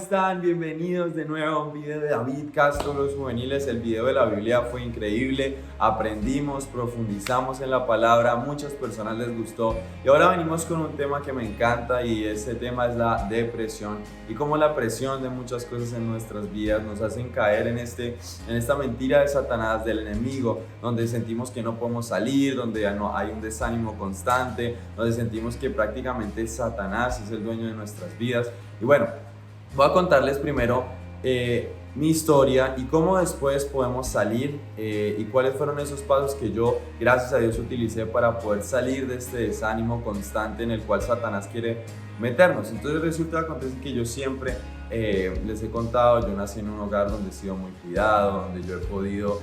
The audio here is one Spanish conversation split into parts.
están? Bienvenidos de nuevo a un video de David Castro, los juveniles. El video de la Biblia fue increíble, aprendimos, profundizamos en la palabra, a muchas personas les gustó y ahora venimos con un tema que me encanta y ese tema es la depresión y cómo la presión de muchas cosas en nuestras vidas nos hacen caer en esta mentira de Satanás, del enemigo, donde sentimos que no podemos salir, donde no hay un desánimo constante, donde sentimos que prácticamente Satanás es el dueño de nuestras vidas. Y bueno, voy a contarles primero mi historia y cómo después podemos salir y cuáles fueron esos pasos que yo, gracias a Dios, utilicé para poder salir de este desánimo constante en el cual Satanás quiere meternos. Entonces resulta acontece que yo siempre les he contado, yo nací en un hogar donde he sido muy cuidado, donde yo he podido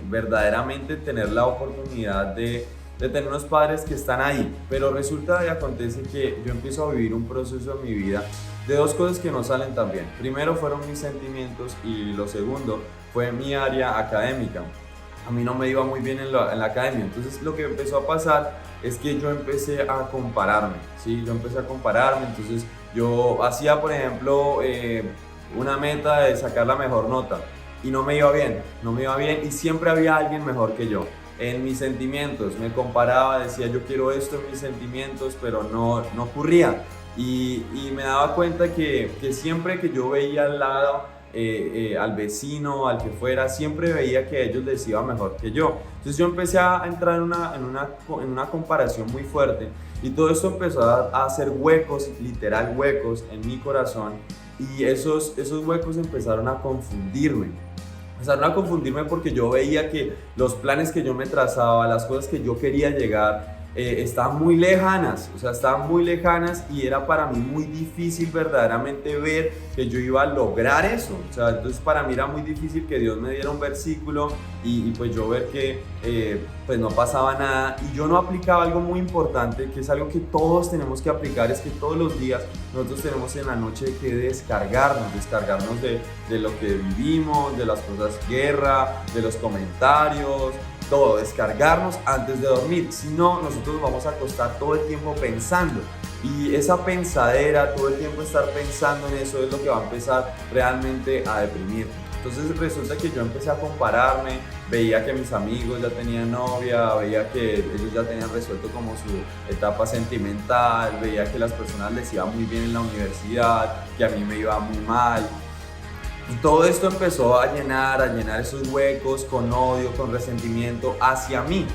verdaderamente tener la oportunidad de tener unos padres que están ahí, pero resulta y acontece que yo empiezo a vivir un proceso en mi vida de dos cosas que no salen tan bien. Primero fueron mis sentimientos y lo segundo fue mi área académica. A mí no me iba muy bien en la academia, entonces lo que empezó a pasar es que yo empecé a compararme, ¿sí? Yo empecé a compararme, entonces yo hacía, por ejemplo, una meta de sacar la mejor nota y no me iba bien y siempre había alguien mejor que yo. En mis sentimientos, me comparaba, decía yo quiero esto en mis sentimientos, pero no ocurría. Y me daba cuenta que siempre que yo veía al lado, al vecino, al que fuera, siempre veía que a ellos les iba mejor que yo. Entonces yo empecé a entrar en una comparación muy fuerte y todo esto empezó a hacer huecos, literal huecos en mi corazón y esos huecos empezaron a confundirme. Empezaron a confundirme porque yo veía que los planes que yo me trazaba, las cosas que yo quería llegar, estaban muy lejanas, y era para mí muy difícil verdaderamente ver que yo iba a lograr eso. O sea, entonces para mí era muy difícil que Dios me diera un versículo y pues yo ver que pues no pasaba nada y yo no aplicaba algo muy importante, que es algo que todos tenemos que aplicar, es que todos los días nosotros tenemos en la noche que descargarnos de lo que vivimos, de las cosas guerra, de los comentarios, todo, descargarnos antes de dormir. Si no, nosotros nos vamos a acostar todo el tiempo pensando y esa pensadera, todo el tiempo estar pensando en eso es lo que va a empezar realmente a deprimirnos. Entonces resulta que yo empecé a compararme, veía que mis amigos ya tenían novia, veía que ellos ya tenían resuelto como su etapa sentimental, veía que las personas les iba muy bien en la universidad, que a mí me iba muy mal. Y todo esto empezó a llenar esos huecos con odio, con resentimiento hacia mí.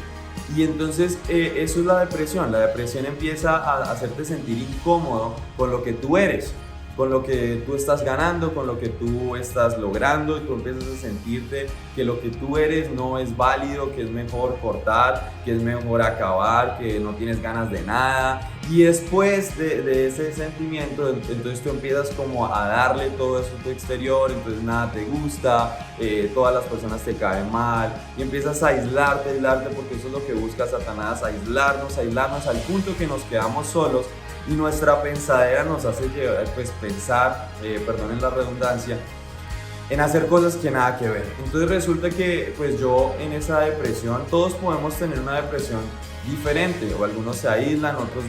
Y entonces eso es la depresión. La depresión empieza a hacerte sentir incómodo con lo que tú eres, con lo que tú estás ganando, con lo que tú estás logrando y tú empiezas a sentirte que lo que tú eres no es válido, que es mejor cortar, que es mejor acabar, que no tienes ganas de nada. Y después de ese sentimiento, entonces tú empiezas como a darle todo eso a tu exterior, entonces nada te gusta, todas las personas te caen mal y empiezas a aislarte porque eso es lo que busca Satanás, aislarnos al punto que nos quedamos solos y nuestra pensadera nos hace pensar, perdonen la redundancia, en hacer cosas que nada que ver. Entonces resulta que pues yo en esa depresión, todos podemos tener una depresión diferente, o algunos se aíslan, otros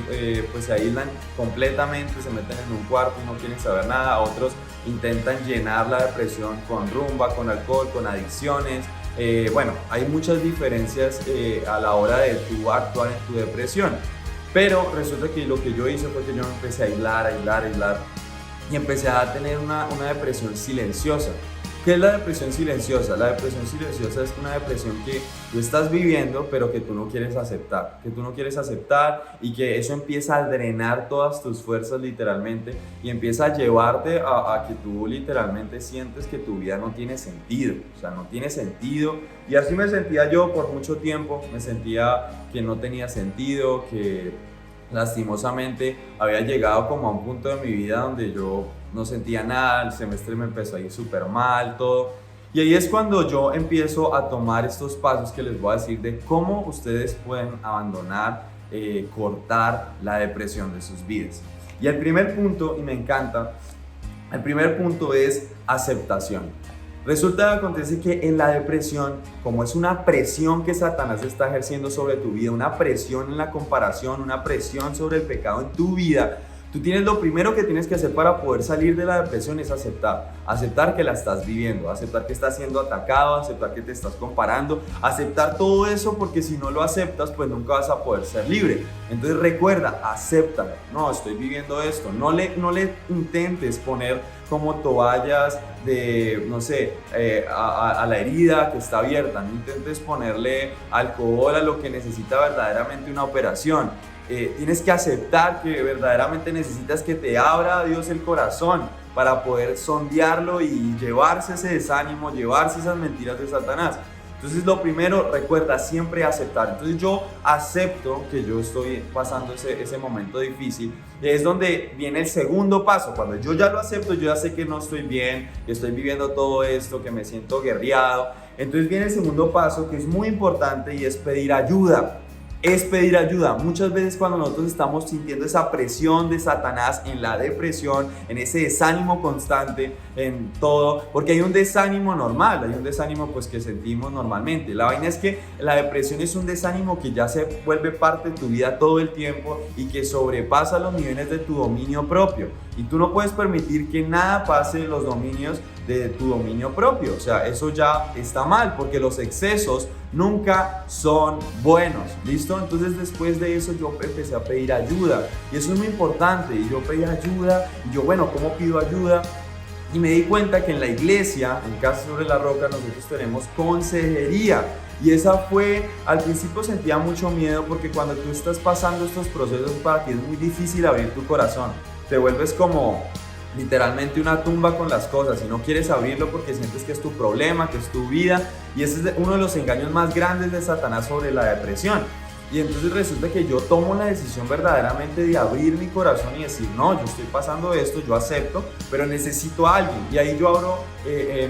pues se aíslan completamente, se meten en un cuarto y no quieren saber nada, otros intentan llenar la depresión con rumba, con alcohol, con adicciones. Bueno, hay muchas diferencias a la hora de tú actuar en tu depresión. Pero resulta que lo que yo hice fue que yo me empecé a aislar y empecé a tener una depresión silenciosa. ¿Qué es la depresión silenciosa? La depresión silenciosa es una depresión que tú estás viviendo pero que tú no quieres aceptar, y que eso empieza a drenar todas tus fuerzas literalmente y empieza a llevarte a que tú literalmente sientes que tu vida no tiene sentido, o sea, no tiene sentido. Y así me sentía yo por mucho tiempo, me sentía que no tenía sentido, que lastimosamente había llegado como a un punto de mi vida donde yo no sentía nada, el semestre me empezó a ir súper mal, todo. Y ahí es cuando yo empiezo a tomar estos pasos que les voy a decir de cómo ustedes pueden abandonar, cortar la depresión de sus vidas. Y el primer punto, y me encanta, el primer punto es aceptación. Resulta que acontece que en la depresión, como es una presión que Satanás está ejerciendo sobre tu vida, una presión en la comparación, una presión sobre el pecado en tu vida, Tú tienes lo primero que tienes que hacer para poder salir de la depresión es aceptar que la estás viviendo, aceptar que estás siendo atacado, aceptar que te estás comparando, aceptar todo eso, porque si no lo aceptas, pues nunca vas a poder ser libre. Entonces recuerda, acéptalo. No, estoy viviendo esto. No le intentes poner como toallas de, no sé, a la herida que está abierta. No intentes ponerle alcohol a lo que necesita verdaderamente una operación. Tienes que aceptar que verdaderamente necesitas que te abra Dios el corazón para poder sondearlo y llevarse ese desánimo, llevarse esas mentiras de Satanás. Entonces lo primero, recuerda siempre aceptar. Entonces yo acepto que yo estoy pasando ese momento difícil, y es donde viene el segundo paso. Cuando yo ya lo acepto, yo ya sé que no estoy bien, que estoy viviendo todo esto, que me siento guerreado. Entonces viene el segundo paso, que es muy importante, y es pedir ayuda. Es pedir ayuda. Muchas veces cuando nosotros estamos sintiendo esa presión de Satanás, en la depresión, en ese desánimo constante, en todo, porque hay un desánimo normal, hay un desánimo pues que sentimos normalmente. La vaina es que la depresión es un desánimo que ya se vuelve parte de tu vida todo el tiempo y que sobrepasa los niveles de tu dominio propio. Y tú no puedes permitir que nada pase los dominios de tu dominio propio. O sea, eso ya está mal, porque los excesos nunca son buenos. ¿Listo? Entonces después de eso yo empecé a pedir ayuda, y eso es muy importante. Y yo pedí ayuda, y yo, bueno, ¿cómo pido ayuda? Y me di cuenta que en la iglesia, en Casa Sobre la Roca, nosotros tenemos consejería. Y esa fue, al principio sentía mucho miedo, porque cuando tú estás pasando estos procesos, para ti es muy difícil abrir tu corazón. Te vuelves como literalmente una tumba con las cosas y no quieres abrirlo porque sientes que es tu problema, que es tu vida, y ese es uno de los engaños más grandes de Satanás sobre la depresión. Y entonces resulta que yo tomo la decisión verdaderamente de abrir mi corazón y decir, no, yo estoy pasando esto, yo acepto, pero necesito a alguien. Y ahí yo abro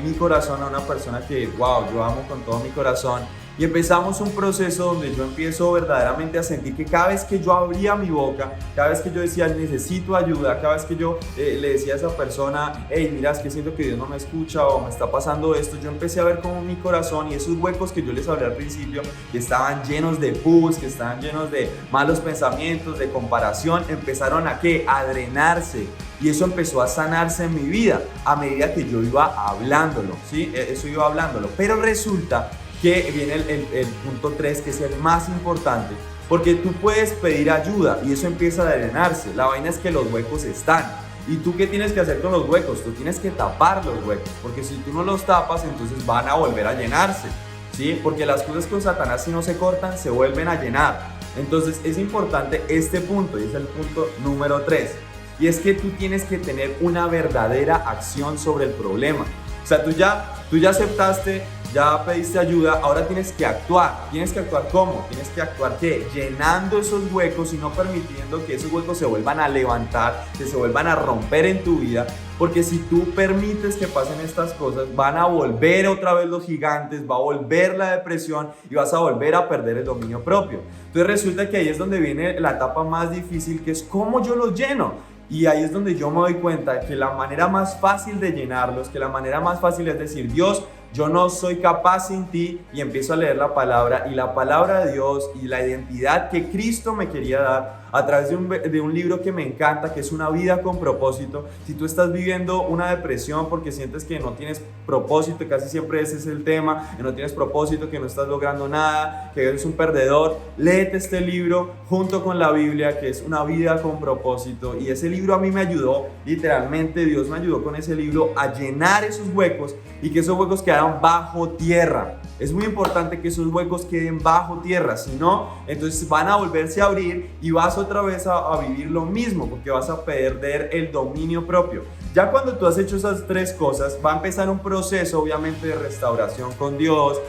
mi corazón a una persona que, wow, yo amo con todo mi corazón. Y empezamos un proceso donde yo empiezo verdaderamente a sentir que cada vez que yo abría mi boca, cada vez que yo decía necesito ayuda, cada vez que yo le decía a esa persona, hey, mira, es que siento que Dios no me escucha o me está pasando esto, yo empecé a ver como mi corazón y esos huecos que yo les hablé al principio, que estaban llenos de pus, que estaban llenos de malos pensamientos, de comparación, empezaron a ¿qué? A drenarse. Y eso empezó a sanarse en mi vida a medida que yo iba hablándolo, ¿sí? Eso iba hablándolo. Pero resulta que viene el punto 3, que es el más importante, porque tú puedes pedir ayuda y eso empieza a drenarse. La vaina es que los huecos están. ¿Y tú qué tienes que hacer con los huecos? Tú tienes que tapar los huecos, porque si tú no los tapas, entonces van a volver a llenarse, ¿sí? Porque las cosas con Satanás, si no se cortan, se vuelven a llenar. Entonces es importante este punto, y es el punto número 3, y es que tú tienes que tener una verdadera acción sobre el problema. O sea, tú ya aceptaste, ya pediste ayuda, ahora tienes que actuar. ¿Tienes que actuar cómo? Tienes que actuar ¿qué? Llenando esos huecos y no permitiendo que esos huecos se vuelvan a levantar, que se vuelvan a romper en tu vida. Porque si tú permites que pasen estas cosas, van a volver otra vez los gigantes, va a volver la depresión y vas a volver a perder el dominio propio. Entonces resulta que ahí es donde viene la etapa más difícil, que es cómo yo los lleno. Y ahí es donde yo me doy cuenta que la manera más fácil de llenarlos, que la manera más fácil es decir, Dios, yo no soy capaz sin ti, y empiezo a leer la palabra, y la palabra de Dios y la identidad que Cristo me quería dar a través de un libro que me encanta, que es Una vida con propósito. Si tú estás viviendo una depresión porque sientes que no tienes propósito, casi siempre ese es el tema, que no tienes propósito, que no estás logrando nada, que eres un perdedor, léete este libro junto con la Biblia, que es Una vida con propósito. Y ese libro a mí me ayudó, literalmente Dios me ayudó con ese libro a llenar esos huecos, y que esos huecos quedaran bajo tierra. Es muy importante que esos huecos queden bajo tierra, si no, entonces van a volverse a abrir y vas otra vez a vivir lo mismo, porque vas a perder el dominio propio. Ya cuando tú has hecho esas 3 cosas, va a empezar un proceso obviamente de restauración con Dios,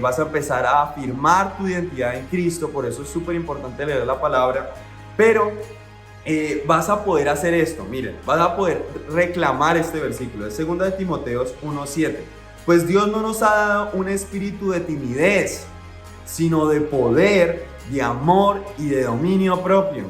vas a empezar a afirmar tu identidad en Cristo, por eso es súper importante leer la palabra, pero vas a poder hacer esto, miren, vas a poder reclamar este versículo, es 2 de Timoteo 1:7. Pues Dios no nos ha dado un espíritu de timidez, sino de poder, de amor y de dominio propio.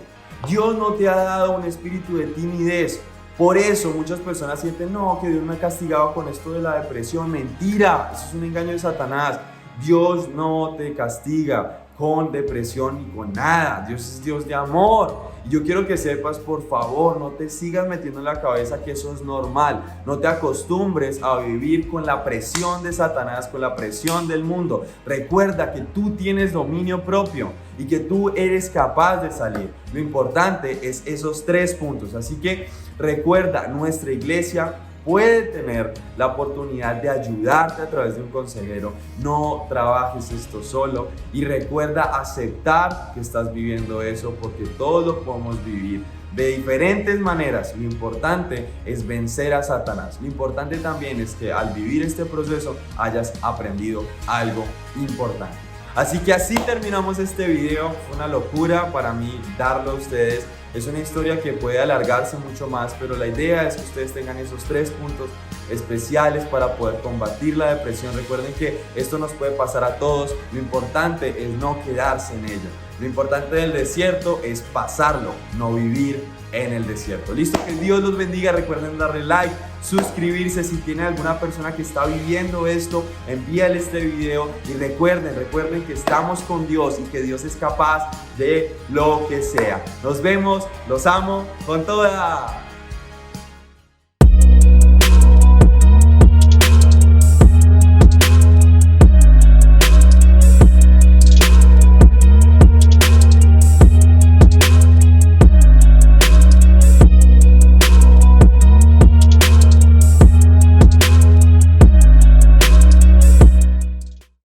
Dios no te ha dado un espíritu de timidez. Por eso muchas personas sienten, no, que Dios me ha castigado con esto de la depresión. Mentira, eso es un engaño de Satanás. Dios no te castiga. con depresión ni con nada. Dios es Dios de amor. Y yo quiero que sepas, por favor, no te sigas metiendo en la cabeza que eso es normal. No te acostumbres a vivir con la presión de Satanás, con la presión del mundo. Recuerda que tú tienes dominio propio y que tú eres capaz de salir. Lo importante es esos 3 puntos. Así que recuerda, nuestra iglesia puede tener la oportunidad de ayudarte a través de un consejero. No trabajes esto solo y recuerda aceptar que estás viviendo eso, porque todos lo podemos vivir de diferentes maneras. Lo importante es vencer a Satanás. Lo importante también es que al vivir este proceso hayas aprendido algo importante. Así que así terminamos este video. Fue una locura para mí darlo a ustedes. Es una historia que puede alargarse mucho más, pero la idea es que ustedes tengan esos 3 puntos especiales para poder combatir la depresión. Recuerden que esto nos puede pasar a todos. Lo importante es no quedarse en ello. Lo importante del desierto es pasarlo, no vivir en el desierto. Listo, que Dios los bendiga. Recuerden darle like, suscribirse. Si tienen alguna persona que está viviendo esto, envíale este video. Y recuerden que estamos con Dios y que Dios es capaz de lo que sea. Nos vemos, los amo con toda.